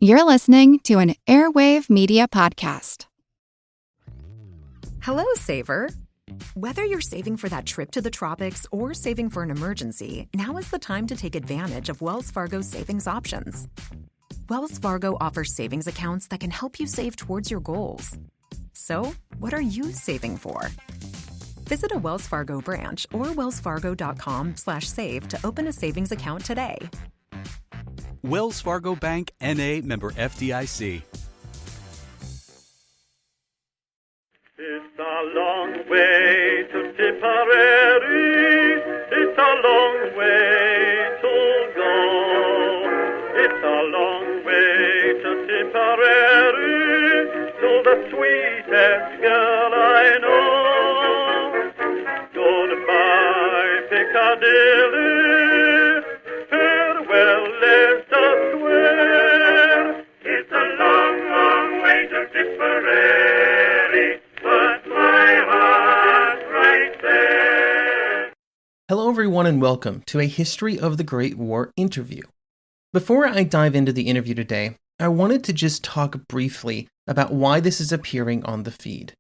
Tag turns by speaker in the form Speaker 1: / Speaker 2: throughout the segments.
Speaker 1: You're listening to an Airwave Media Podcast.
Speaker 2: Hello, Saver. Whether you're saving for that trip to the tropics or saving for an emergency, now is the time to take advantage of Wells Fargo's savings options. Wells Fargo offers savings accounts that can help you save towards your goals. So, what are you saving for? Visit a Wells Fargo branch or wellsfargo.com/save to open a savings account today.
Speaker 3: Wells Fargo Bank, N.A., member FDIC.
Speaker 4: It's a long way to Tipperary. It's a long way to go. It's a long way to Tipperary, to the sweetest girl I know. Goodbye, Piccadilly. Farewell, Leicester Square. It's a long, long way to Tipperary, but my heart's right there.
Speaker 5: Hello everyone and welcome to a History of the Great War interview. Before I dive into the interview today, I wanted to just talk briefly about why this is appearing on the feed.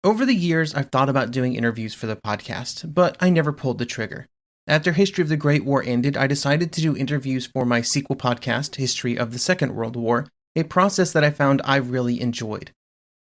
Speaker 5: Over the years, I've thought about doing interviews for the podcast, but I never pulled the trigger. After History of the Great War ended, I decided to do interviews for my sequel podcast, History of the Second World War, a process that I found I really enjoyed.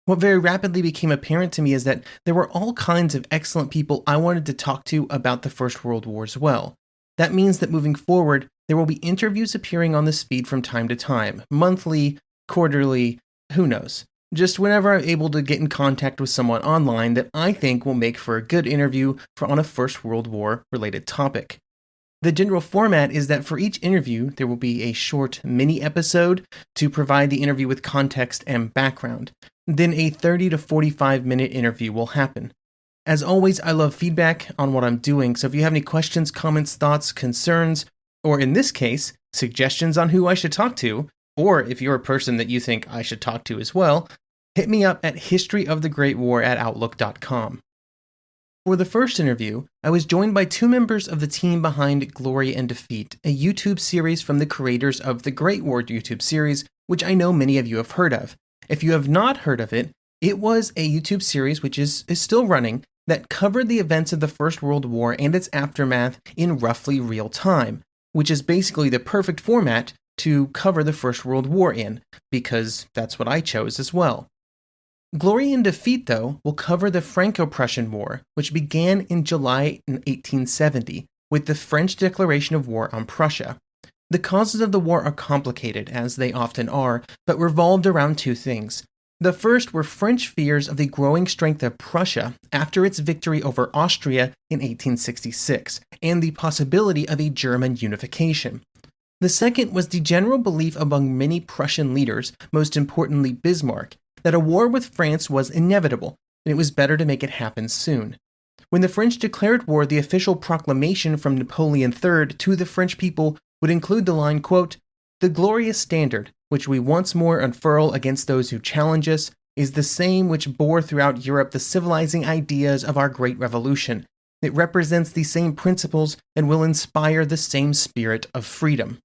Speaker 5: What very rapidly became apparent to me is that there were all kinds of excellent people I wanted to talk to about the First World War as well. That means that moving forward, there will be interviews appearing on this feed from time to time, monthly, quarterly, who knows. Just whenever I'm able to get in contact with someone online that I think will make for a good interview on a First World War related topic. The general format is that for each interview, there will be a short mini episode to provide the interview with context and background. Then a 30 to 45 minute interview will happen. As always, I love feedback on what I'm doing, so if you have any questions, comments, thoughts, concerns, or in this case, suggestions on who I should talk to, or if you're a person that you think I should talk to as well, hit me up at historyofthegreatwar@outlook.com. For the first interview, I was joined by two members of the team behind Glory and Defeat, a YouTube series from the creators of the Great War YouTube series, which I know many of you have heard of. If you have not heard of it, it was a YouTube series which is still running that covered the events of the First World War and its aftermath in roughly real time, which is basically the perfect format to cover the First World War in, because that's what I chose as well. Glory and Defeat, though, will cover the Franco-Prussian War, which began in July 1870 with the French declaration of war on Prussia. The causes of the war are complicated, as they often are, but revolved around two things. The first were French fears of the growing strength of Prussia after its victory over Austria in 1866, and the possibility of a German unification. The second was the general belief among many Prussian leaders, most importantly Bismarck, that a war with France was inevitable, and it was better to make it happen soon. When the French declared war, the official proclamation from Napoleon III to the French people would include the line, quote, "The glorious standard, which we once more unfurl against those who challenge us, is the same which bore throughout Europe the civilizing ideas of our great revolution. It represents the same principles and will inspire the same spirit of freedom."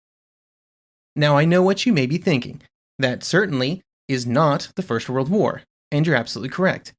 Speaker 5: Now I know what you may be thinking. That certainly is not the First World War, and you're absolutely correct.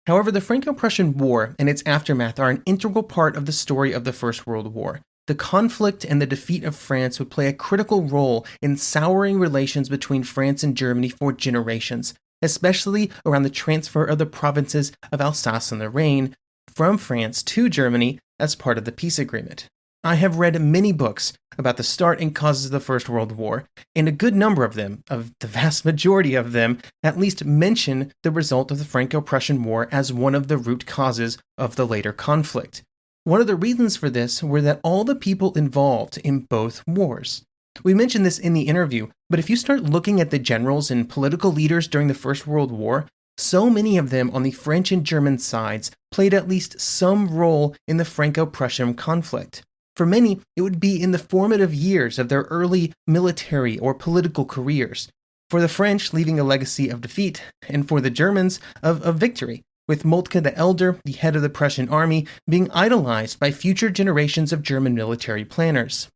Speaker 5: However, the Franco-Prussian War and its aftermath are an integral part of the story of the First World War. The conflict and the defeat of France would play a critical role in souring relations between France and Germany for generations, especially around the transfer of the provinces of Alsace and Lorraine from France to Germany as part of the peace agreement. I have read many books about the start and causes of the First World War, and a good number of them, of the vast majority of them, at least mention the result of the Franco-Prussian War as one of the root causes of the later conflict. One of the reasons for this were that all the people involved in both wars. We mentioned this in the interview, but if you start looking at the generals and political leaders during the First World War, so many of them on the French and German sides played at least some role in the Franco-Prussian conflict. For many, it would be in the formative years of their early military or political careers. For the French, leaving a legacy of defeat, and for the Germans, of victory, with Moltke the Elder, the head of the Prussian army, being idolized by future generations of German military planners.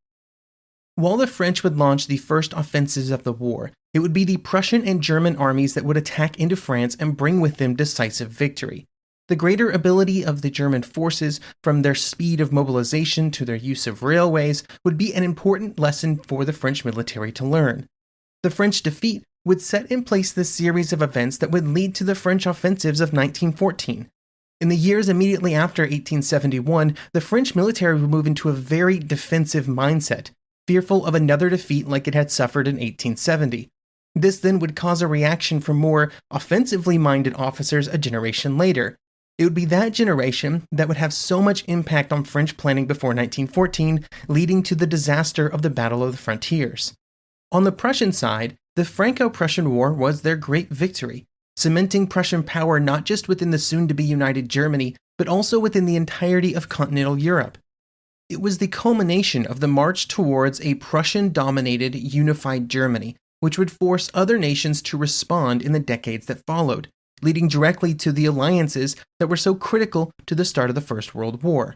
Speaker 5: While the French would launch the first offensives of the war, It would be the Prussian and German armies that would attack into France and bring with them decisive victory. The greater ability of the German forces, from their speed of mobilization to their use of railways, would be an important lesson for the French military to learn. The French defeat would set in place the series of events that would lead to the French offensives of 1914. In the years immediately after 1871, the French military would move into a very defensive mindset, fearful of another defeat like it had suffered in 1870. This then would cause a reaction from more offensively minded officers a generation later. It would be that generation that would have so much impact on French planning before 1914, leading to the disaster of the Battle of the Frontiers. On the Prussian side, the Franco-Prussian War was their great victory, cementing Prussian power not just within the soon-to-be united Germany, but also within the entirety of continental Europe. It was the culmination of the march towards a Prussian-dominated, unified Germany, which would force other nations to respond in the decades that followed, leading directly to the alliances that were so critical to the start of the First World War.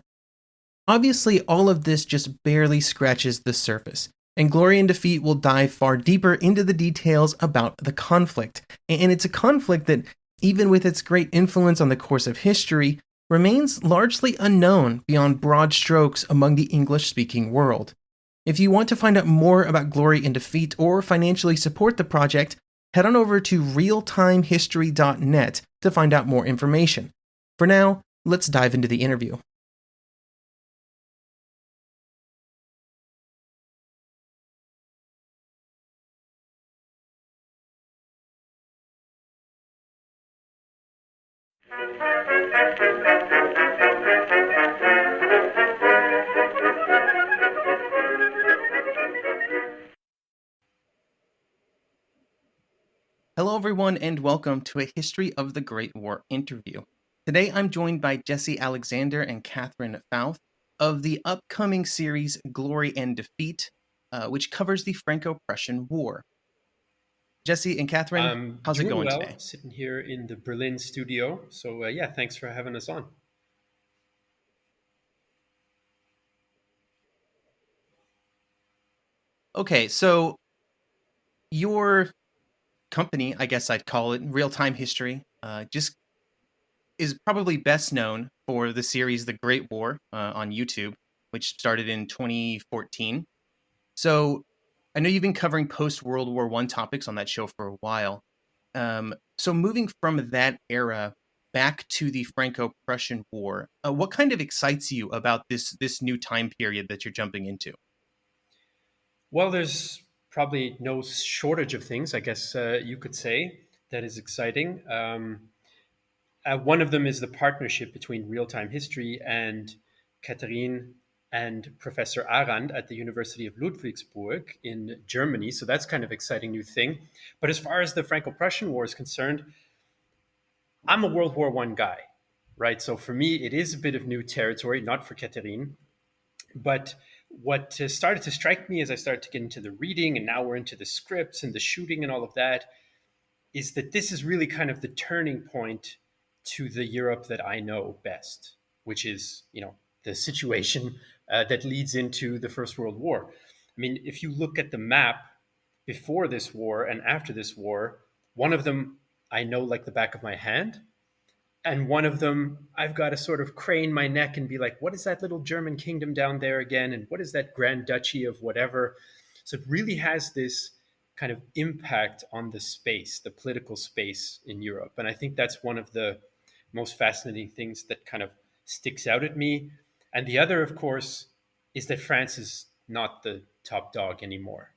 Speaker 5: Obviously, all of this just barely scratches the surface, and Glory and Defeat will dive far deeper into the details about the conflict. And it's a conflict that, even with its great influence on the course of history, remains largely unknown beyond broad strokes among the English-speaking world. If you want to find out more about Glory and Defeat or financially support the project, head on over to realtimehistory.net to find out more information. For now, let's dive into the interview. Hello, everyone, and welcome to a History of the Great War interview. Today, I'm joined by Jesse Alexander and Catherine Pfauth of the upcoming series Glory and Defeat, which covers the Franco-Prussian War. Jesse and Catherine, how's it going today?
Speaker 6: Sitting here in the Berlin studio. So, thanks for having us on.
Speaker 5: Okay, so your company, I guess I'd call it, Real Time History, just is probably best known for the series The Great War on YouTube, which started in 2014. So I know you've been covering post-World War I topics on that show for a while. So moving from that era back to the Franco-Prussian War, what kind of excites you about this new time period that you're jumping into?
Speaker 6: Well, there's probably no shortage of things, I guess you could say, that is exciting. One of them is the partnership between Real Time History and Catherine and Professor Arand at the University of Ludwigsburg in Germany. So that's kind of exciting new thing. But as far as the Franco-Prussian War is concerned, I'm a World War I guy, right? So for me, it is a bit of new territory, not for Catherine. But what started to strike me as I started to get into the reading, and now we're into the scripts and the shooting and all of that, is that this is really kind of the turning point to the Europe that I know best, which is, the situation that leads into the First World War. I mean, if you look at the map before this war and after this war, one of them I know like the back of my hand. And one of them, I've got to sort of crane my neck and be like, what is that little German kingdom down there again? And what is that Grand Duchy of whatever? So it really has this kind of impact on the space, the political space in Europe. And I think that's one of the most fascinating things that kind of sticks out at me. And the other, of course, is that France is not the top dog anymore.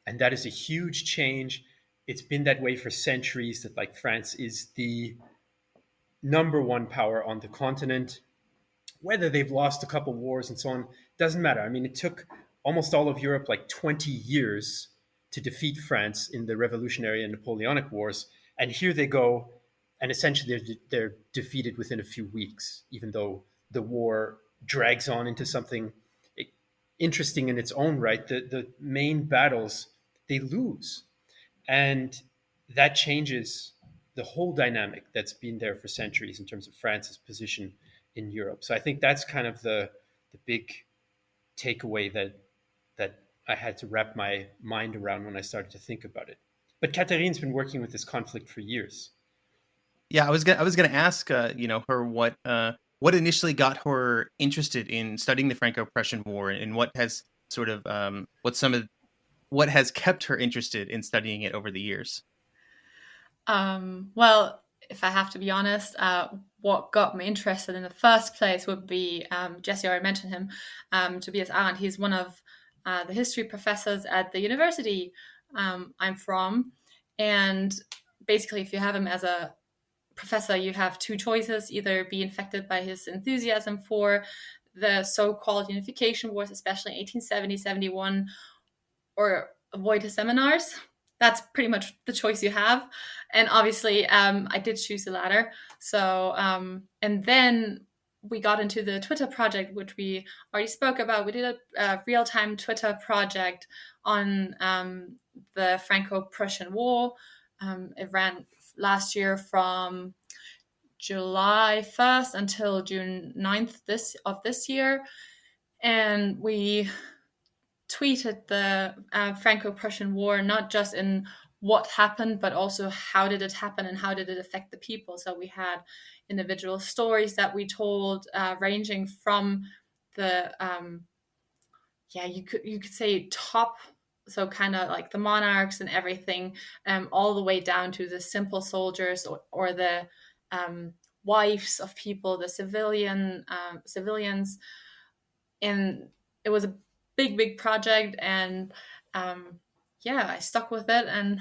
Speaker 6: And that is a huge change. It's been that way for centuries, that like France is the number one power on the continent. Whether they've lost a couple wars and so on, doesn't matter. I mean, it took almost all of Europe like 20 years to defeat France in the Revolutionary and Napoleonic Wars. And here they go, and essentially they're defeated within a few weeks, even though the war drags on into something interesting in its own right. The main battles, they lose. And that changes the whole dynamic that's been there for centuries in terms of France's position in Europe. So I think that's kind of the big takeaway that I had to wrap my mind around when I started to think about it. But Catherine's been working with this conflict for years.
Speaker 5: Yeah, I was gonna ask, her what initially got her interested in studying the Franco-Prussian War, and what has sort of what has kept her interested in studying it over the years.
Speaker 7: Well, if I have to be honest, what got me interested in the first place would be Jesse already mentioned him, Tobias Arendt. He's one of the history professors at the university I'm from, and basically, if you have him as a professor, you have two choices: either be infected by his enthusiasm for the so-called unification wars, especially 1870, 71, or avoid his seminars. That's pretty much the choice you have. And obviously, I did choose the latter. So, and then we got into the Twitter project, which we already spoke about. We did a real-time Twitter project on the Franco-Prussian War. It ran last year from July 1st until June 9th of this year. And we tweeted the Franco-Prussian War, not just in what happened, but also how did it happen and how did it affect the people. So we had individual stories that we told, ranging from the you could say top, so kind of like the monarchs and everything, all the way down to the simple soldiers or the wives of people, the civilians. And it was a big project, and I stuck with it, and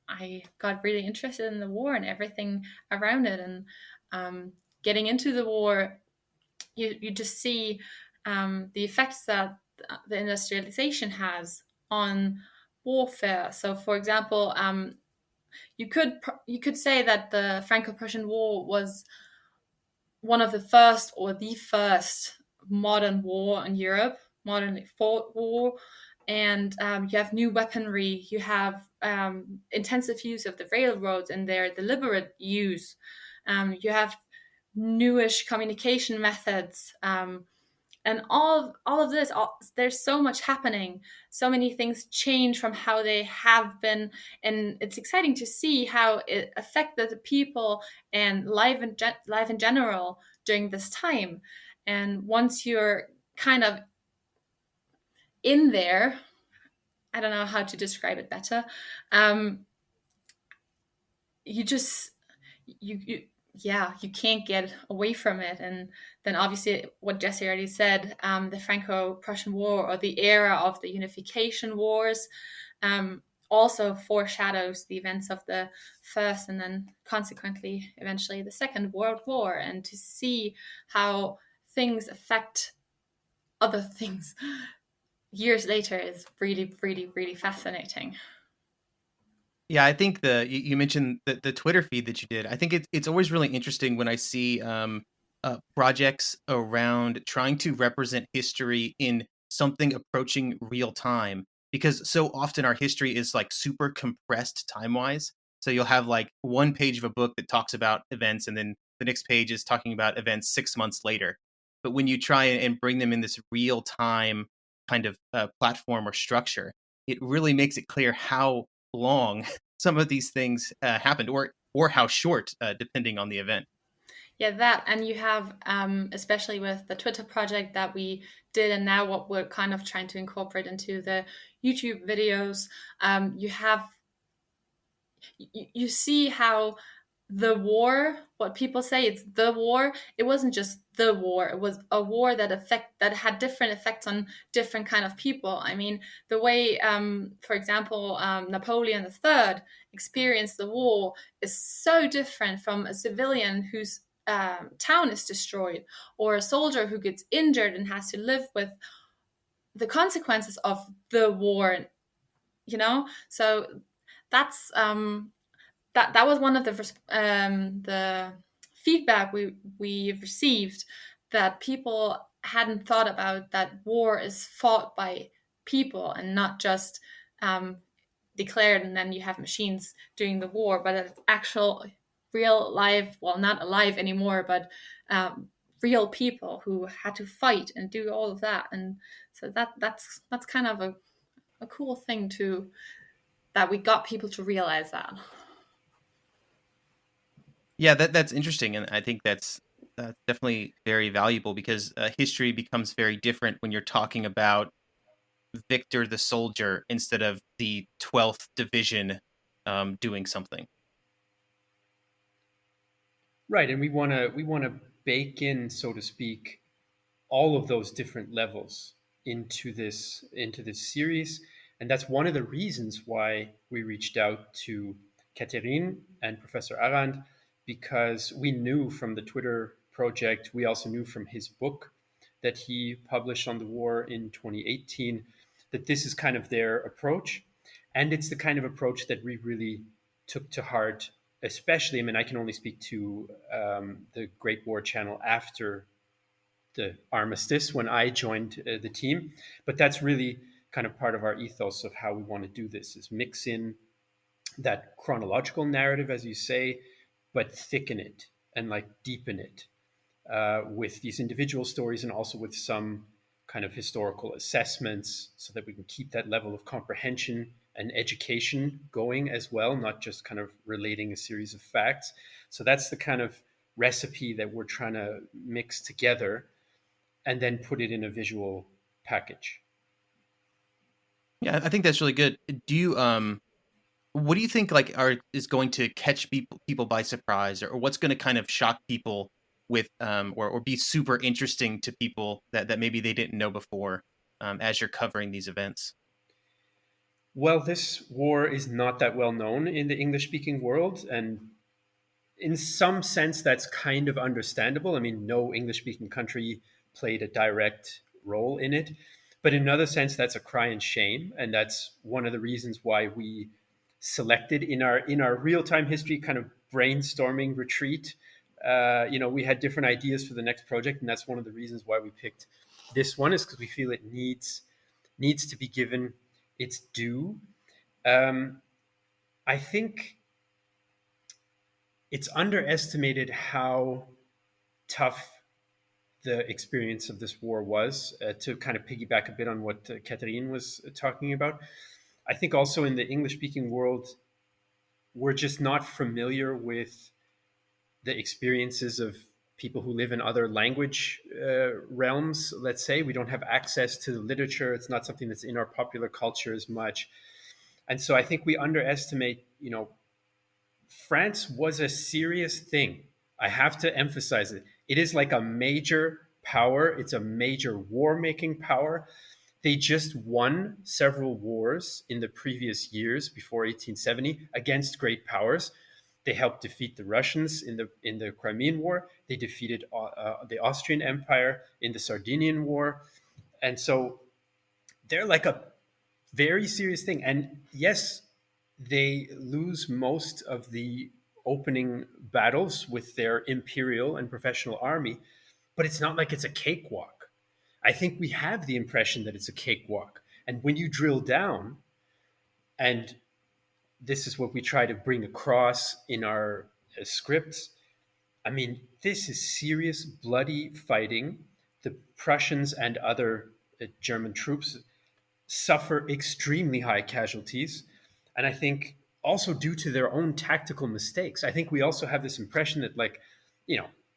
Speaker 7: I got really interested in the war and everything around it. And getting into the war, you just see the effects that the industrialization has on warfare. So, for example, you could say that the Franco-Prussian War was one of the first or the first modern war in Europe, modernly fought war. And you have new weaponry, you have intensive use of the railroads and their deliberate use. You have newish communication methods. And all of this, there's so much happening. So many things change from how they have been. And it's exciting to see how it affected the people and life in general during this time. And once you're kind of in there, I don't know how to describe it better. You just you can't get away from it. And then obviously what Jesse already said, the Franco-Prussian War, or the era of the unification wars, also foreshadows the events of the first and then consequently eventually the Second World War. And to see how things affect other things years later is really, really, really fascinating.
Speaker 5: Yeah, I think you mentioned the Twitter feed that you did. I think it's always really interesting when I see projects around trying to represent history in something approaching real time, because so often our history is like super compressed time wise. So you'll have like one page of a book that talks about events, and then the next page is talking about events 6 months later. But when you try and bring them in this real time kind of platform or structure, it really makes it clear how long some of these things happened, or how short, depending on the event.
Speaker 7: Yeah, that, and you have, especially with the Twitter project that we did, and now what we're kind of trying to incorporate into the YouTube videos, you see how the war, what people say it's the war, it wasn't just the war, it was a war that had different effects on different kind of people. I mean, the way, for example, Napoleon III experienced the war is so different from a civilian whose town is destroyed, or a soldier who gets injured and has to live with the consequences of the war, so that's that was one of the feedback we received, that people hadn't thought about, that war is fought by people and not just declared and then you have machines doing the war, but it's actual real life, well, not alive anymore, but real people who had to fight and do all of that. And so that's kind of a cool thing too, that we got people to realize that.
Speaker 5: Yeah, that's interesting, and I think that's definitely very valuable because history becomes very different when you're talking about Victor the soldier instead of the 12th Division doing something.
Speaker 6: Right, and we want to bake in, so to speak, all of those different levels into this series, and that's one of the reasons why we reached out to Catherine and Professor Arand, because we knew from the Twitter project, we also knew from his book that he published on the war in 2018, that this is kind of their approach, and it's the kind of approach that we really took to heart. Especially, I mean, I can only speak to the Great War channel after the armistice when I joined the team. But that's really kind of part of our ethos of how we want to do this: is mix in that chronological narrative, as you say, but thicken it and like deepen it with these individual stories and also with some kind of historical assessments, so that we can keep that level of comprehension and education going as well, not just kind of relating a series of facts. So that's the kind of recipe that we're trying to mix together and then put it in a visual package.
Speaker 5: Yeah, I think that's really good. Do you what do you think like is going to catch people by surprise, or what's going to kind of shock people with or be super interesting to people that maybe they didn't know before as you're covering these events?
Speaker 6: Well, this war is not that well known in the English speaking world, and in some sense that's kind of understandable. I mean, no English speaking country played a direct role in it, but in another sense that's a cry and shame, and that's one of the reasons why we selected in our real-time history kind of brainstorming retreat. We had different ideas for the next project, and that's one of the reasons why we picked this one, is because we feel it needs to be given its due. um, I think it's underestimated how tough the experience of this war was. To kind of piggyback a bit on what Catherine was talking about, I think also in the English speaking world, we're just not familiar with the experiences of people who live in other language realms. Let's say we don't have access to the literature, it's not something that's in our popular culture as much. And so I think we underestimate, France was a serious thing. I have to emphasize it. It is like a major power, it's a major war making power. They just won several wars in the previous years before 1870 against great powers. They helped defeat the Russians in the Crimean War. They defeated the Austrian Empire in the Sardinian War, and so they're like a very serious thing. And yes, they lose most of the opening battles with their imperial and professional army, but it's not like it's a cakewalk. I think we have the impression that it's a cakewalk. And when you drill down, and this is what we try to bring across in our scripts, I mean, this is serious, bloody fighting. The Prussians and other German troops suffer extremely high casualties. And I think also due to their own tactical mistakes. I think we also have this impression that, like,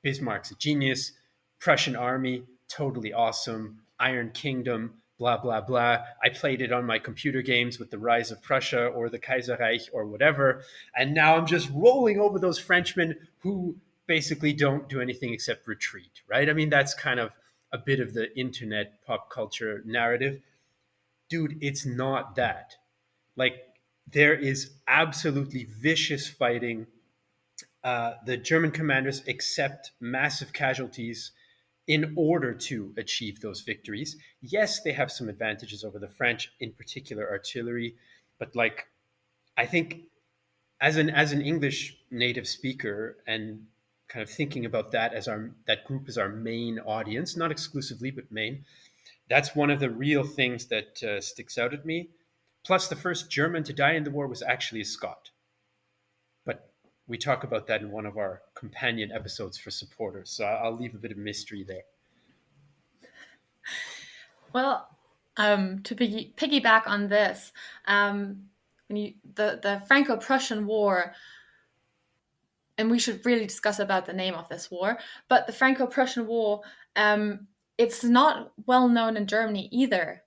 Speaker 6: Bismarck's a genius, Prussian army, totally awesome, Iron Kingdom, blah, blah, blah. I played it on my computer games with the Rise of Prussia or the Kaiserreich or whatever. And now I'm just rolling over those Frenchmen who basically don't do anything except retreat, right? I mean, that's kind of a bit of the internet pop culture narrative. Dude, it's not that. Like, there is absolutely vicious fighting. The German commanders accept massive casualties in order to achieve those victories. Yes, they have some advantages over the French, in particular artillery, but like, I think as an English native speaker and kind of thinking about that as that group as our main audience, not exclusively but main, that's one of the real things that sticks out at me. Plus, the first German to die in the war was actually a Scot. But we talk about that in one of our companion episodes for supporters. So I'll leave a bit of mystery there.
Speaker 7: Well, to piggyback on this, the Franco-Prussian War, and we should really discuss about the name of this war, but the Franco-Prussian War, it's not well known in Germany either.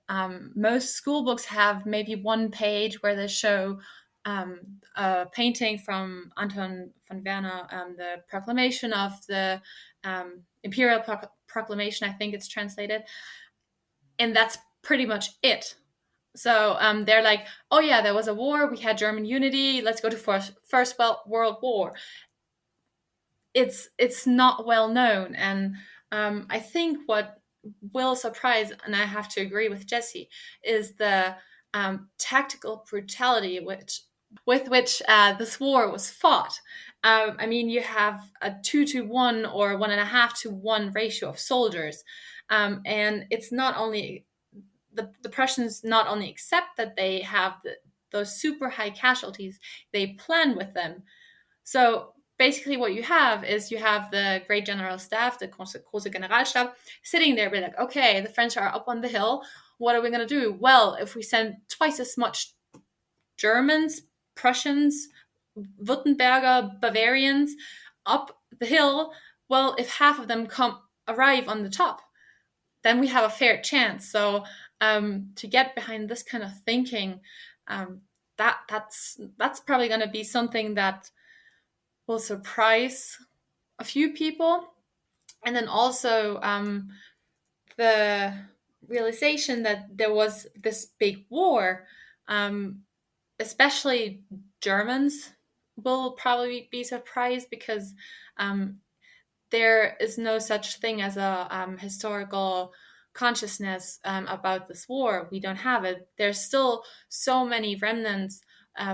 Speaker 7: Most school books have maybe one page where they show a painting from Anton von Werner, the proclamation of the Imperial Proclamation, I think it's translated. And that's pretty much it. So they're like, oh yeah, there was a war, we had German unity, let's go to First World War. It's not well known. And I think what will surprise, and I have to agree with Jesse, is the tactical brutality with which this war was fought. I mean, you have a 2-to-1 or 1.5-to-1 ratio of soldiers. And it's not only the Prussians not only accept that they have those super high casualties, they plan with them. So basically what you have is you have the Great General Staff, the Große Generalstab, sitting there, be like, okay, the French are up on the hill. What are we going to do? Well, if we send twice as much Germans, Prussians, Württemberger, Bavarians up the hill, well, if half of them arrive on the top, then we have a fair chance. So to get behind this kind of thinking, that's probably going to be something that will surprise a few people. And then also the realization that there was this big war, especially Germans will probably be surprised because there is no such thing as a historical consciousness about this war. We don't have it. There's still so many remnants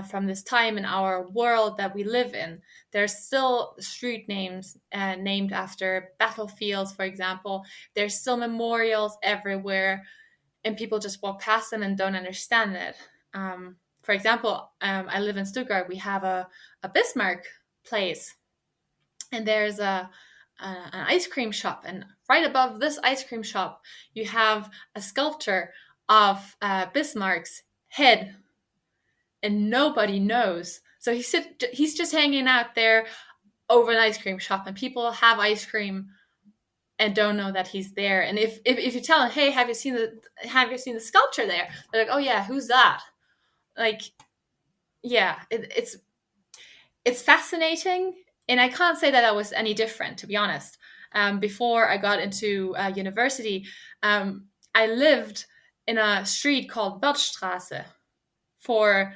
Speaker 7: from this time in our world that we live in. There's still street names named after battlefields, for example. There's still memorials everywhere, and people just walk past them and don't understand it. For example, I live in Stuttgart. We have a Bismarck place, and there's an ice cream shop, and right above this ice cream shop you have a sculpture of Bismarck's head, and nobody knows. So he's just hanging out there over an ice cream shop, and people have ice cream and don't know that he's there. And if you tell them, hey, have you seen the sculpture there, they're like, oh yeah, who's that? Like, yeah, it's fascinating. And I can't say that I was any different, to be honest. Before I got into university, I lived in a street called Wörthstraße for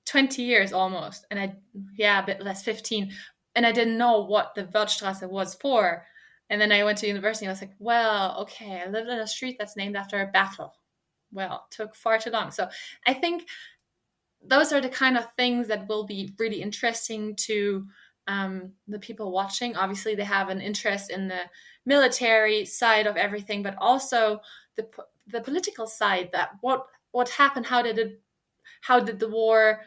Speaker 7: 20 years almost. And a bit less, 15. And I didn't know what the Wörthstraße was for. And then I went to university and I was like, well, okay, I lived in a street that's named after a battle. Well, it took far too long. So I think those are the kind of things that will be really interesting to the people watching. Obviously, they have an interest in the military side of everything, but also the political side. That what happened? How did the war?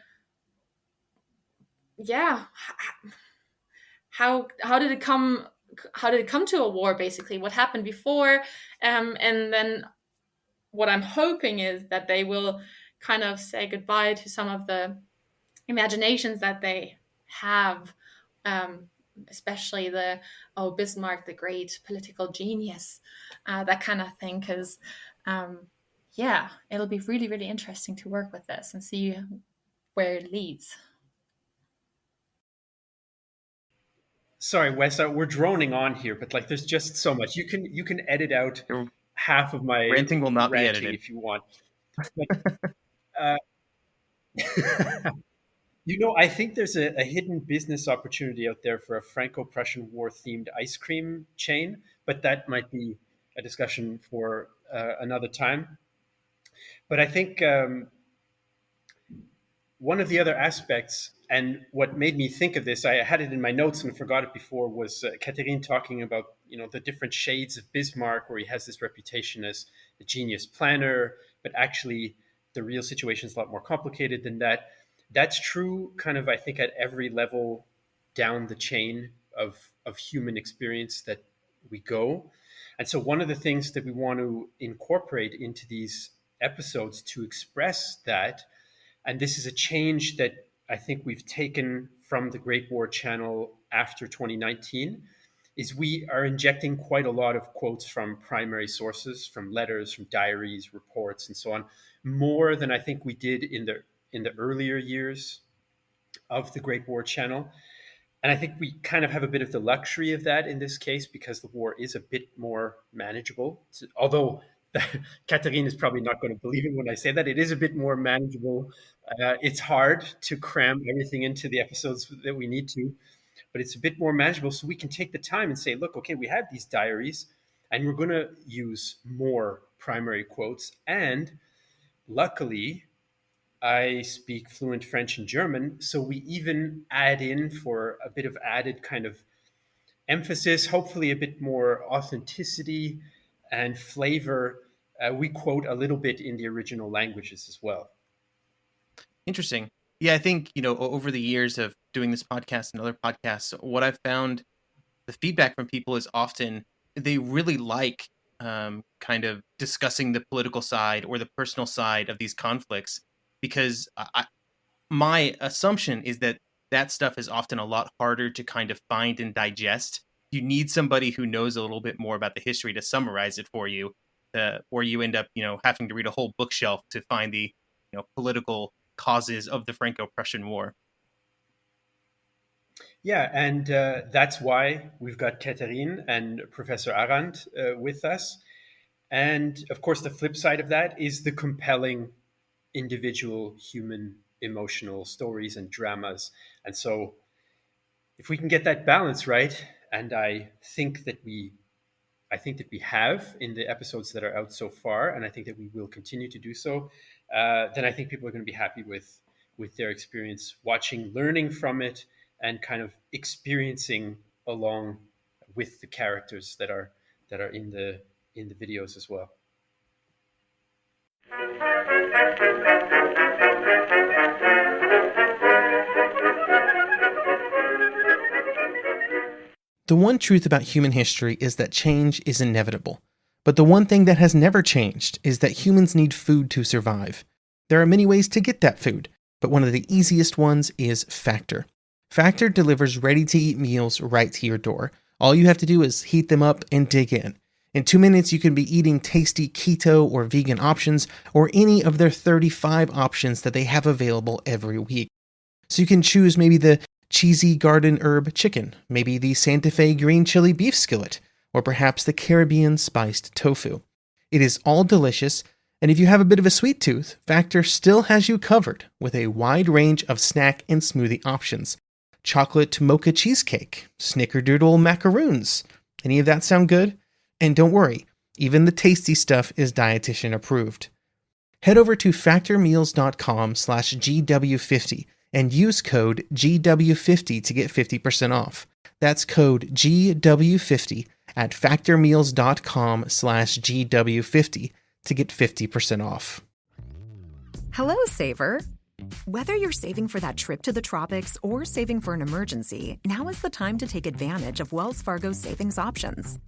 Speaker 7: Yeah, how did it come? How did it come to a war? Basically, what happened before, and then what I'm hoping is that they will kind of say goodbye to some of the imaginations that they have. Especially Bismarck, the great political genius, that kind of thing. Because, it'll be really, really interesting to work with this and see where it leads.
Speaker 6: Sorry, Wes, we're droning on here, but like, there's just so much. You can edit out half of my
Speaker 5: ranting will not be edited
Speaker 6: if you want. I think there's a hidden business opportunity out there for a Franco-Prussian War themed ice cream chain, but that might be a discussion for another time. But I think one of the other aspects, and what made me think of this, I had it in my notes and forgot it before, was Catherine talking about the different shades of Bismarck, where he has this reputation as a genius planner, but actually the real situation is a lot more complicated than that. That's true kind of, I think, at every level down the chain of human experience that we go. And so one of the things that we want to incorporate into these episodes to express that And this is a change that I think we've taken from the Great War channel after 2019, is we are injecting quite a lot of quotes from primary sources, from letters, from diaries, reports, and so on, more than I think we did in the earlier years of the Great War channel. And I think we kind of have a bit of the luxury of that in this case because the war is a bit more manageable. Although Catherine is probably not going to believe it when I say that. It is a bit more manageable. It's hard to cram everything into the episodes that we need to, but it's a bit more manageable. So we can take the time and say, look, okay, we have these diaries and we're going to use more primary quotes. And luckily, I speak fluent French and German, so we even add in for a bit of added kind of emphasis, hopefully a bit more authenticity and flavor. We quote a little bit in the original languages as well.
Speaker 5: Interesting. Yeah, I think, over the years of doing this podcast and other podcasts, what I've found, the feedback from people is often they really like kind of discussing the political side or the personal side of these conflicts because my assumption is that that stuff is often a lot harder to kind of find and digest. You need somebody who knows a little bit more about the history to summarize it for you, or you end up, having to read a whole bookshelf to find the, political causes of the Franco-Prussian War.
Speaker 6: Yeah, and that's why we've got Catherine and Professor Arendt with us. And of course, the flip side of that is the compelling individual human emotional stories and dramas. And so if we can get that balance right, and I think that we have in the episodes that are out so far, and I think that we will continue to do so, then I think people are going to be happy with their experience watching, learning from it, and kind of experiencing along with the characters that are in the videos as well.
Speaker 5: The one truth about human history is that change is inevitable. But the one thing that has never changed is that humans need food to survive. There are many ways to get that food, but one of the easiest ones is Factor. Factor delivers ready-to-eat meals right to your door. All you have to do is heat them up and dig in. In 2 minutes, you can be eating tasty keto or vegan options, or any of their 35 options that they have available every week. So you can choose maybe the cheesy garden herb chicken, maybe the Santa Fe green chili beef skillet, or perhaps the Caribbean spiced tofu. It is all delicious, and if you have a bit of a sweet tooth, Factor still has you covered with a wide range of snack and smoothie options. Chocolate mocha cheesecake, snickerdoodle macaroons. Any of that sound good? And don't worry, even the tasty stuff is dietitian approved. Head over to factormeals.com/GW50 and use code GW50 to get 50% off. That's code GW50 at factormeals.com/GW50 to get 50% off.
Speaker 2: Hello, Saver. Whether you're saving for that trip to the tropics or saving for an emergency, now is the time to take advantage of Wells Fargo's savings options.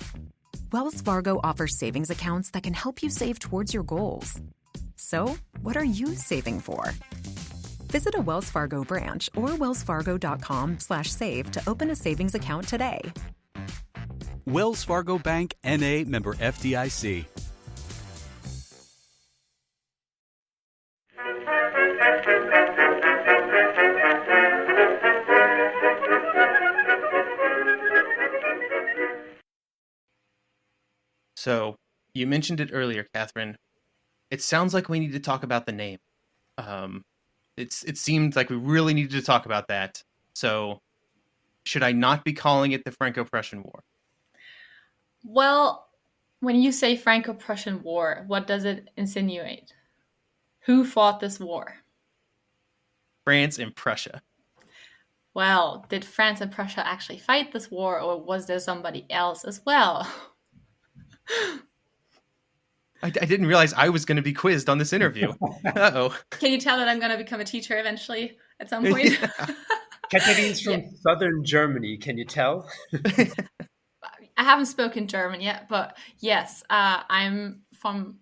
Speaker 2: Wells Fargo offers savings accounts that can help you save towards your goals. So, what are you saving for? Visit a Wells Fargo branch or wellsfargo.com/save to open a savings account today.
Speaker 3: Wells Fargo Bank, N.A., member FDIC.
Speaker 5: So, you mentioned it earlier, Catherine. It sounds like we need to talk about the name. It seemed like we really needed to talk about that. So, should I not be calling it the Franco-Prussian War?
Speaker 7: Well, when you say Franco-Prussian War, what does it insinuate? Who fought this war?
Speaker 5: France and Prussia.
Speaker 7: Well, did France and Prussia actually fight this war, or was there somebody else as well?
Speaker 5: I didn't realize I was going to be quizzed on this interview. Uh-oh.
Speaker 7: Can you tell that I'm going to become a teacher eventually at some point?
Speaker 6: Catherine's from southern Germany. Can you tell?
Speaker 7: I haven't spoken German yet, but yes, I'm from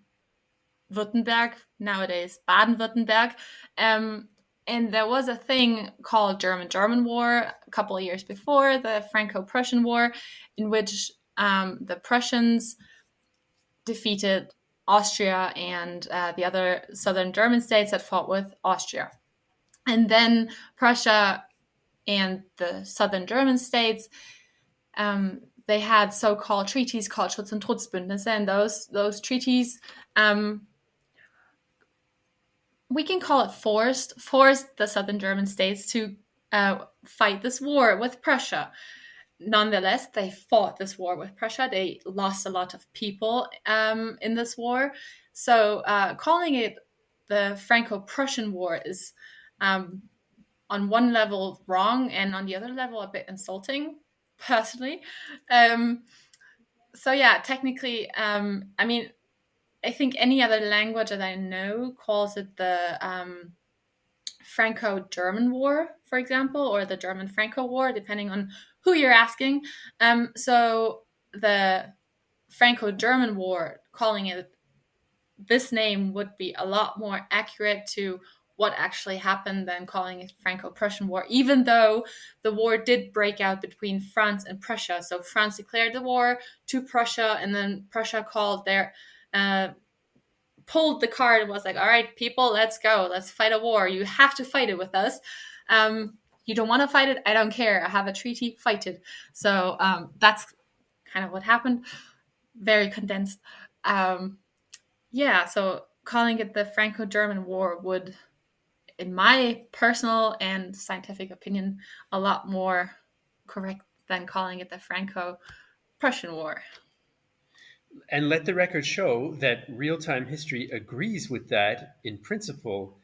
Speaker 7: Württemberg, nowadays Baden-Württemberg. And there was a thing called German War a couple of years before the Franco-Prussian War, in which the Prussians defeated Austria and the other southern German states that fought with Austria. And then Prussia and the southern German states, they had so-called treaties called Schutz- und Trutzbündnisse, and those treaties, we can call it forced the southern German states to fight this war with Prussia. Nonetheless, they fought this war with Prussia. They lost a lot of people in this war. So calling it the Franco-Prussian War is on one level wrong, and on the other level a bit insulting, personally. So yeah, technically, I mean, I think any other language that I know calls it the Franco-German War, for example, or the German-Franco War, depending on who you're asking. So the Franco-German War, calling it this name would be a lot more accurate to what actually happened than calling it Franco-Prussian War, even though the war did break out between France and Prussia. So France declared the war to Prussia, and then Prussia pulled the card and was like, all right, people, let's go. Let's fight a war. You have to fight it with us. You don't want to fight it? I don't care. I have a treaty, fight it. So that's kind of what happened. Very condensed. Yeah, so calling it the Franco-German War would, in my personal and scientific opinion, a lot more correct than calling it the Franco-Prussian War.
Speaker 6: And let the record show that real-time history agrees with that in principle,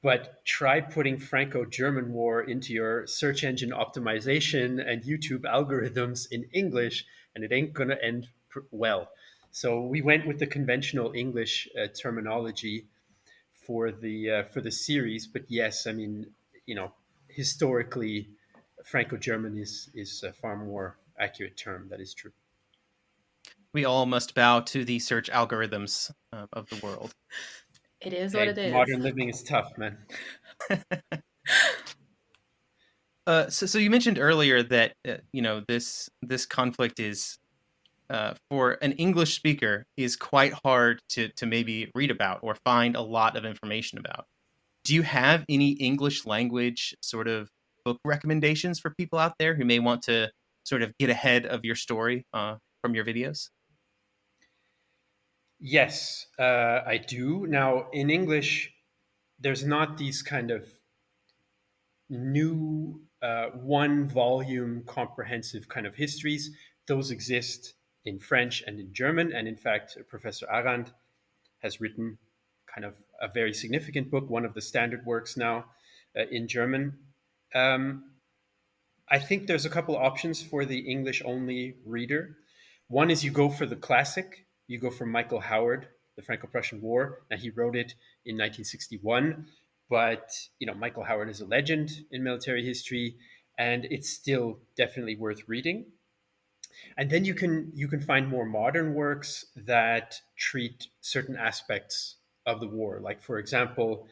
Speaker 6: but try putting Franco-German War into your search engine optimization and YouTube algorithms in English, and it ain't going to end well. So we went with the conventional English terminology for the series. But yes, I mean, historically, Franco-German is a far more accurate term. That is true.
Speaker 5: We all must bow to the search algorithms of the world.
Speaker 7: It is what it is.
Speaker 6: Modern living is tough, man.
Speaker 5: So you mentioned earlier that this conflict is for an English speaker is quite hard to maybe read about or find a lot of information about. Do you have any English language sort of book recommendations for people out there who may want to sort of get ahead of your story from your videos?
Speaker 6: Yes, I do. Now, in English, there's not these kind of new one volume comprehensive kind of histories. Those exist in French and in German. And in fact, Professor Arand has written kind of a very significant book, one of the standard works now in German. I think there's a couple options for the English only reader. One is you go for the classic, you go for Michael Howard, The Franco-Prussian War. Now, he wrote it in 1961, but Michael Howard is a legend in military history, and it's still definitely worth reading. And then you can find more modern works that treat certain aspects of the war. Like, for example,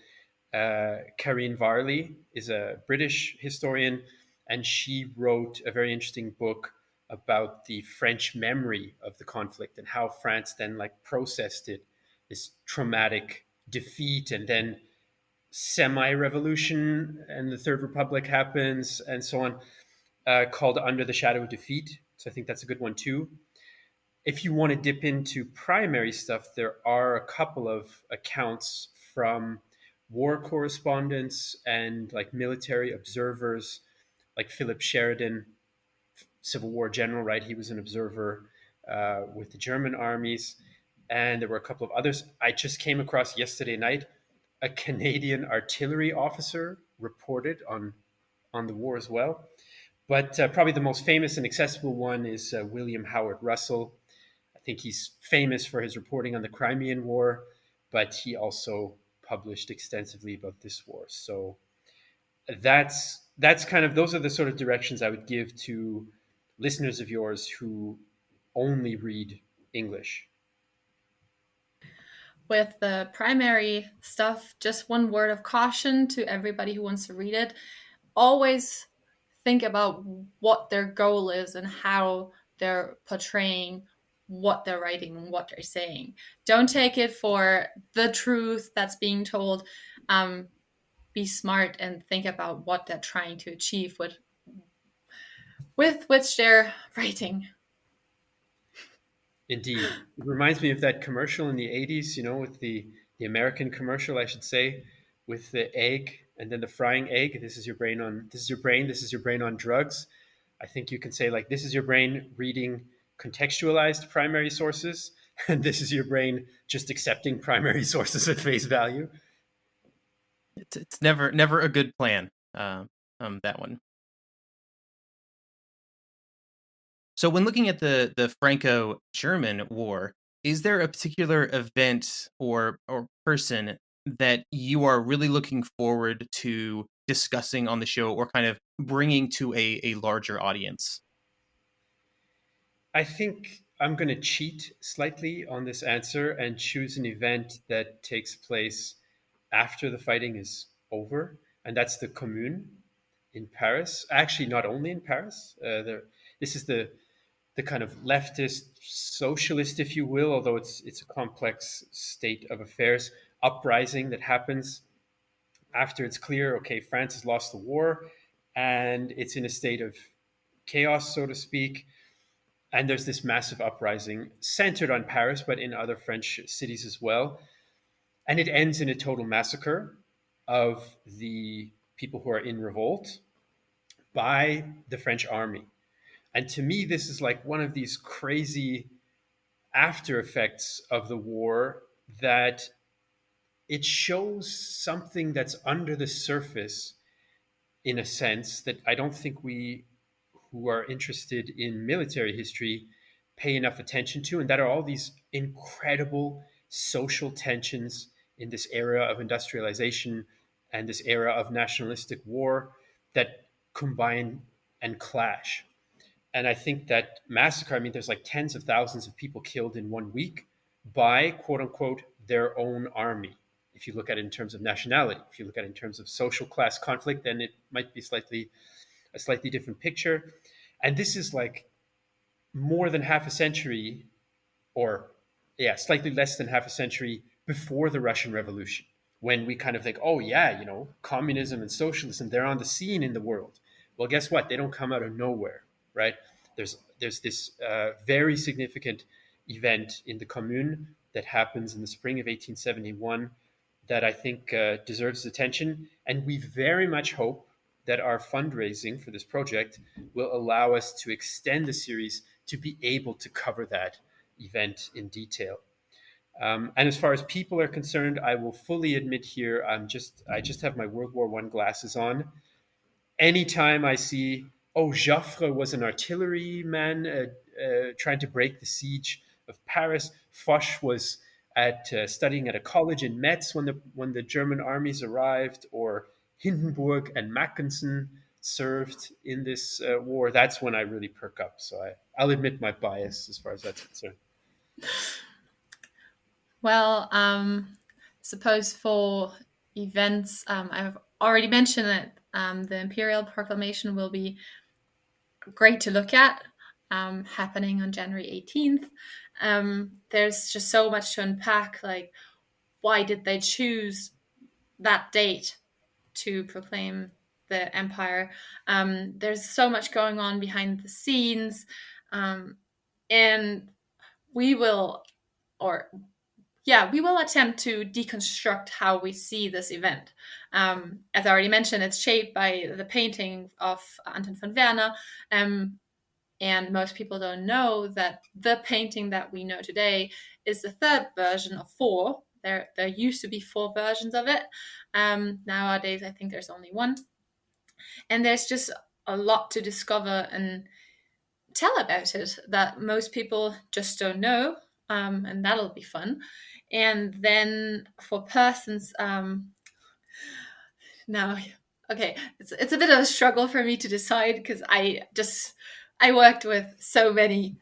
Speaker 6: Karine Varley is a British historian, and she wrote a very interesting book about the French memory of the conflict and how France then processed it, this traumatic defeat, and then semi-revolution and the Third Republic happens and so on, called Under the Shadow of Defeat. So I think that's a good one too. If you want to dip into primary stuff, there are a couple of accounts from war correspondents and military observers, like Philip Sheridan, Civil War general, right? He was an observer with the German armies. And there were a couple of others. I just came across yesterday night a Canadian artillery officer reported on the war as well. But probably the most famous and accessible one is William Howard Russell. I think he's famous for his reporting on the Crimean War, but he also published extensively about this war. So that's kind of, those are the sort of directions I would give to listeners of yours who only read English.
Speaker 7: with the primary stuff, just one word of caution to everybody who wants to read it. Always think about what their goal is and how they're portraying what they're writing and what they're saying. Don't take it for the truth that's being told. Be smart and think about what they're trying to achieve with which they're writing.
Speaker 6: Indeed. It reminds me of that commercial in the 80s, with the American commercial, I should say, with the egg and then the frying egg. This is your brain on drugs. I think you can say, like, this is your brain reading contextualized primary sources, and this is your brain just accepting primary sources at face value.
Speaker 5: It's never a good plan, that one. So when looking at the Franco-German War, is there a particular event or person that you are really looking forward to discussing on the show or kind of bringing to a larger audience?
Speaker 6: I think I'm going to cheat slightly on this answer and choose an event that takes place after the fighting is over, and that's the Commune in Paris. Actually, not only in Paris. This is the kind of leftist socialist, if you will, although it's a complex state of affairs, uprising that happens after it's clear, okay, France has lost the war and it's in a state of chaos, so to speak. And there's this massive uprising centered on Paris, but in other French cities as well. And it ends in a total massacre of the people who are in revolt by the French army. And to me, this is like one of these crazy after effects of the war that it shows something that's under the surface in a sense that I don't think we who are interested in military history pay enough attention to, and that are all these incredible social tensions in this era of industrialization and this era of nationalistic war that combine and clash. And I think that massacre, I mean, there's like tens of thousands of people killed in 1 week by, quote unquote, their own army. If you look at it in terms of nationality, if you look at it in terms of social class conflict, then it might be a slightly different picture. And this is like more than half a century, or slightly less than half a century before the Russian Revolution, when we kind of think, oh yeah, communism and socialism, they're on the scene in the world. Well, guess what? They don't come out of nowhere, right? There's this very significant event in the Commune that happens in the spring of 1871 that I think deserves attention. And we very much hope that our fundraising for this project will allow us to extend the series to be able to cover that event in detail. And as far as people are concerned, I will fully admit here, I just have my World War I glasses on. Anytime I see, Joffre was an artilleryman trying to break the siege of Paris. Foch was studying at a college in Metz when the German armies arrived, or Hindenburg and Mackensen served in this war. That's when I really perk up. So I'll admit my bias as far as that's concerned.
Speaker 7: Well, suppose for events, I've already mentioned that the Imperial Proclamation will be great to look at, happening on January 18th. There's just so much to unpack, like why did they choose that date to proclaim the empire? There's so much going on behind the scenes, and we will attempt to deconstruct how we see this event. As I already mentioned, it's shaped by the painting of Anton von Werner, and most people don't know that the painting that we know today is the third version of 4. There used to be 4 versions of it. Nowadays, I think there's only 1. And there's just a lot to discover and tell about it that most people just don't know, and that'll be fun. And then for persons, now, okay, it's a bit of a struggle for me to decide, because I worked with so many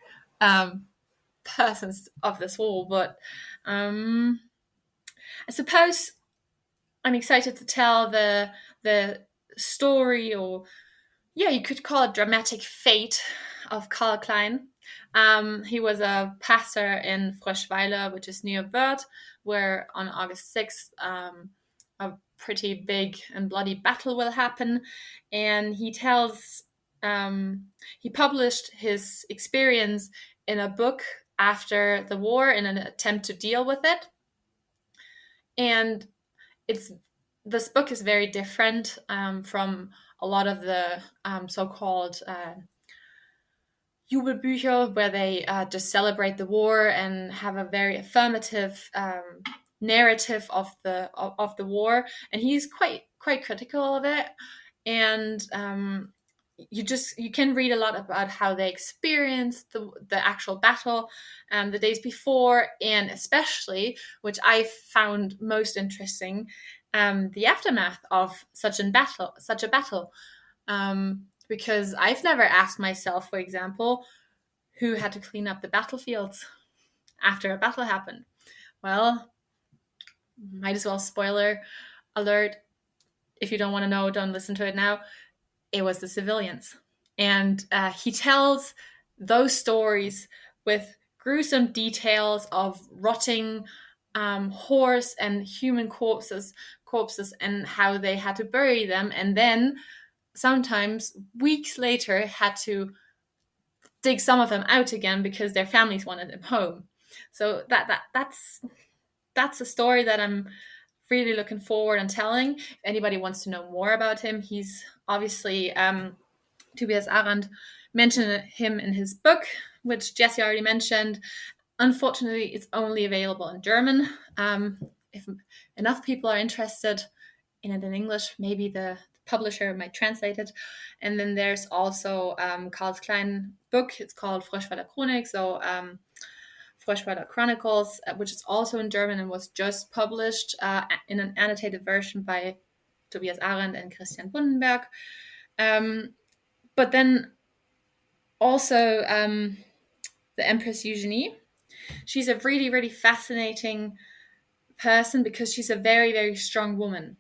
Speaker 7: persons of this war, but I suppose I'm excited to tell the story, or yeah, you could call it dramatic fate of Karl Klein. He was a pastor in Fröschweiler, which is near Wörth, where on August 6th, a pretty big and bloody battle will happen. And he published his experience in a book after the war in an attempt to deal with it. And it's this book is very different from a lot of the so-called Jubelbücher, where they just celebrate the war and have a very affirmative narrative of the war. And he's quite critical of it. And you can read a lot about how they experienced the actual battle the days before, and especially, which I found most interesting, the aftermath of such a battle. Because I've never asked myself, for example, who had to clean up the battlefields after a battle happened. Well, might as well spoiler alert. If you don't want to know, don't listen to it now. It was the civilians. And he tells those stories with gruesome details of rotting horse and human corpses, and how they had to bury them, and then sometimes weeks later had to dig some of them out again because their families wanted them home. So that's a story that I'm really looking forward and telling. If anybody wants to know more about him, he's obviously Tobias Arand mentioned him in his book, which Jesse already mentioned. Unfortunately, it's only available in German. If enough people are interested in it in English, maybe the publisher might translate it. And then there's also Karl Klein book. It's called Fröschweiler Chronik, so Fröschweiler Chronicles, which is also in German and was just published in an annotated version by Tobias Arend and Christian Bundenberg. But then also the Empress Eugenie. She's a really, really fascinating person because she's a very, very strong woman.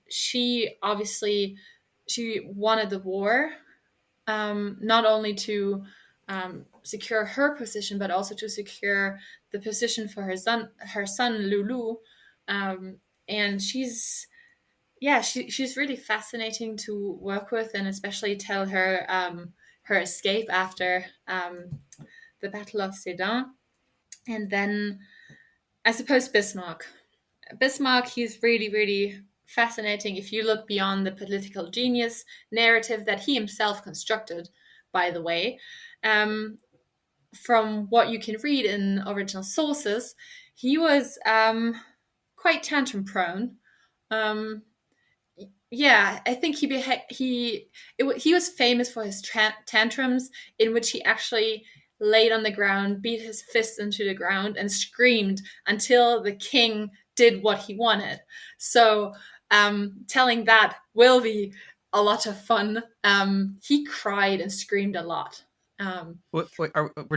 Speaker 7: She wanted the war, not only to secure her position, but also to secure the position for her son Lulu. And she's really fascinating to work with, and especially tell her her escape after the Battle of Sedan. And then I suppose Bismarck. He's really, really fascinating if you look beyond the political genius narrative that he himself constructed, by the way. From what you can read in original sources, he was quite tantrum prone. I think he was famous for his tantrums, in which he actually laid on the ground, beat his fists into the ground, and screamed until the king did what he wanted. So telling that will be a lot of fun. He cried and screamed a lot.
Speaker 5: We're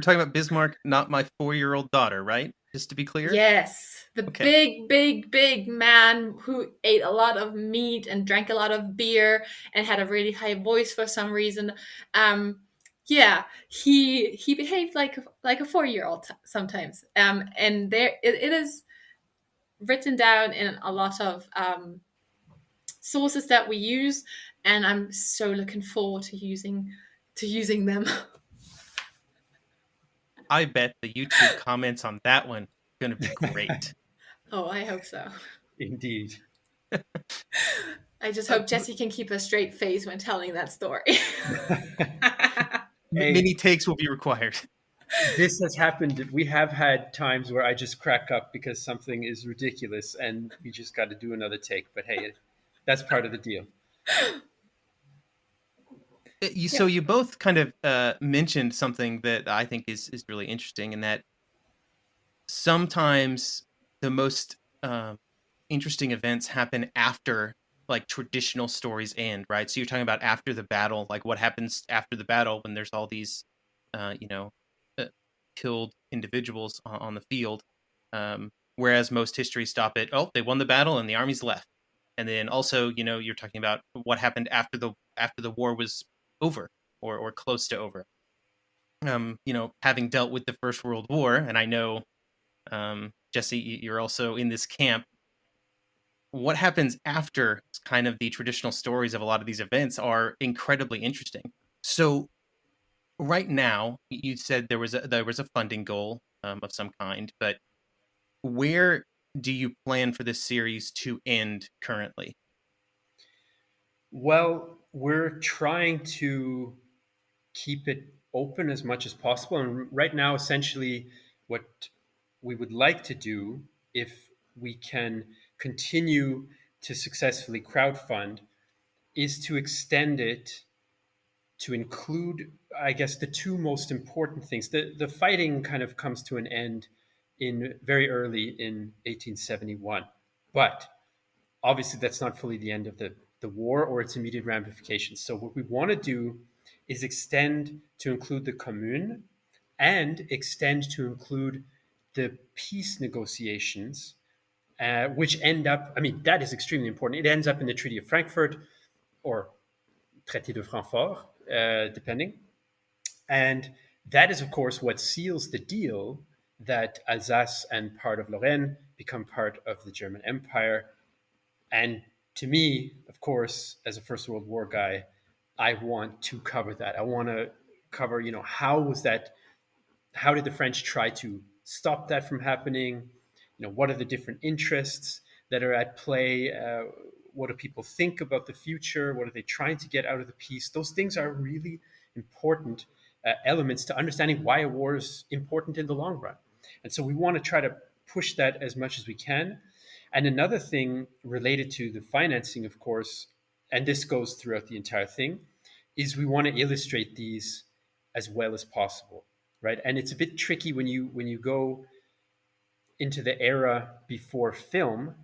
Speaker 5: talking about Bismarck, not my 4-year-old daughter, right? Just to be clear?
Speaker 7: Yes. The big man who ate a lot of meat and drank a lot of beer and had a really high voice for some reason. He behaved like a 4-year-old sometimes. And there it is written down in a lot of sources that we use, and I'm so looking forward to using them.
Speaker 5: I bet the YouTube comments on that one are going to be great.
Speaker 7: Oh, I hope so.
Speaker 6: Indeed.
Speaker 7: I just hope Jesse can keep a straight face when telling that story.
Speaker 5: Many takes will be required.
Speaker 6: This has happened. We have had times where I just crack up because something is ridiculous and we just got to do another take. But hey, that's part of the deal.
Speaker 5: So you both kind of mentioned something that I think is really interesting, in that sometimes the most interesting events happen after like traditional stories end, right? So you're talking about after the battle, like what happens after the battle when there's all these, killed individuals on the field. whereas most histories stop at, oh, they won the battle and the armies left. And then also, you're talking about what happened after the war was over or close to over. Having dealt with the First World War, and I know, Jesse, you're also in this camp. What happens after kind of the traditional stories of a lot of these events are incredibly interesting. So right now, you said there was a funding goal of some kind, but where do you plan for this series to end currently?
Speaker 6: Well, we're trying to keep it open as much as possible. And right now, essentially, what we would like to do, if we can continue to successfully crowdfund, is to extend it to include, I guess, the two most important things. The fighting kind of comes to an end in very early in 1871, but obviously that's not fully the end of the war or its immediate ramifications. So what we want to do is extend to include the Commune and extend to include the peace negotiations, which end up, I mean, that is extremely important. It ends up in the Treaty of Frankfurt or Traité de Francfort, depending. And that is, of course, what seals the deal that Alsace and part of Lorraine become part of the German Empire. And to me, of course, as a First World War guy, I want to cover that. I want to cover, how did the French try to stop that from happening? What are the different interests that are at play? What do people think about the future? What are they trying to get out of the peace? Those things are really important elements to understanding why a war is important in the long run. And so we want to try to push that as much as we can. And another thing related to the financing, of course, and this goes throughout the entire thing, is we want to illustrate these as well as possible, right? And it's a bit tricky when you go into the era before film.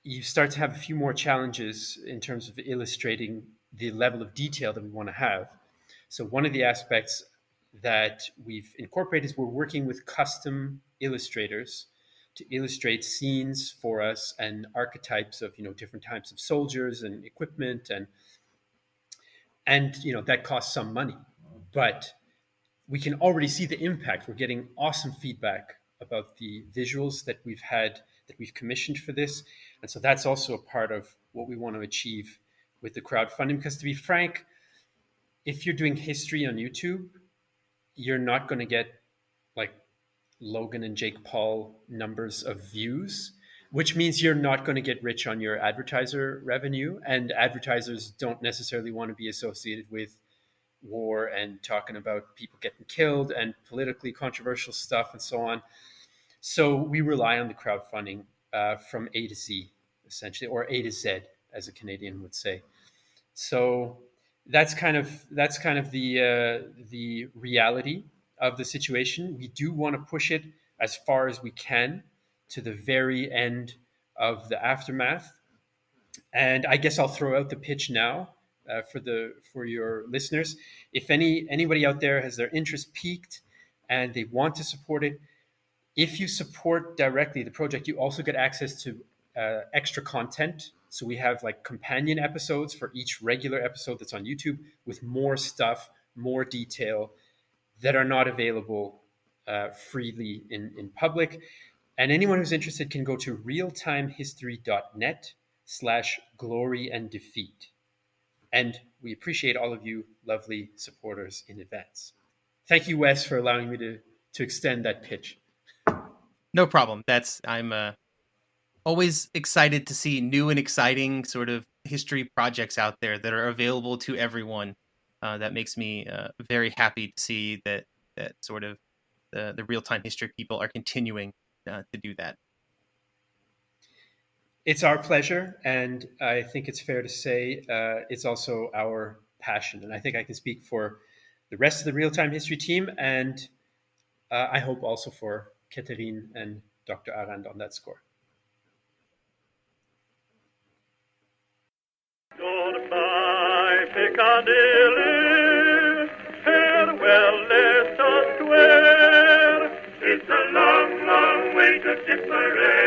Speaker 6: You start to have a few more challenges in terms of illustrating the level of detail that we want to have. So one of the aspects that we've incorporated is we're working with custom illustrators to illustrate scenes for us and archetypes of different types of soldiers and equipment, and that costs some money, but we can already see the impact. We're getting awesome feedback about the visuals that we've commissioned for this, and so that's also a part of what we want to achieve with the crowdfunding. Because to be frank, if you're doing history on YouTube, you're not going to get like Logan and Jake Paul numbers of views, which means you're not going to get rich on your advertiser revenue. And advertisers don't necessarily want to be associated with war and talking about people getting killed and politically controversial stuff and so on. So we rely on the crowdfunding from A to Z, essentially, or A to Z, as a Canadian would say. So that's kind of the reality of the situation. We do want to push it as far as we can to the very end of the aftermath. And I guess I'll throw out the pitch now for your listeners. If anybody out there has their interest piqued and they want to support it, if you support directly the project, you also get access to extra content. So we have like companion episodes for each regular episode that's on YouTube with more stuff, more detail that are not available freely in public. And anyone who's interested can go to realtimehistory.net/glory and defeat. And we appreciate all of you lovely supporters in advance. Thank you, Wes, for allowing me to extend that pitch.
Speaker 5: No problem. I'm always excited to see new and exciting sort of history projects out there that are available to everyone. That makes me very happy to see that sort of the real-time history people are continuing to do that.
Speaker 6: It's our pleasure, and I think it's fair to say it's also our passion. And I think I can speak for the rest of the real-time history team, and I hope also for Catherine and Dr. Arand on that score.
Speaker 4: Goodbye, Piccadilly, farewell, Leicester Square. It's a long, long way to differ. Recht.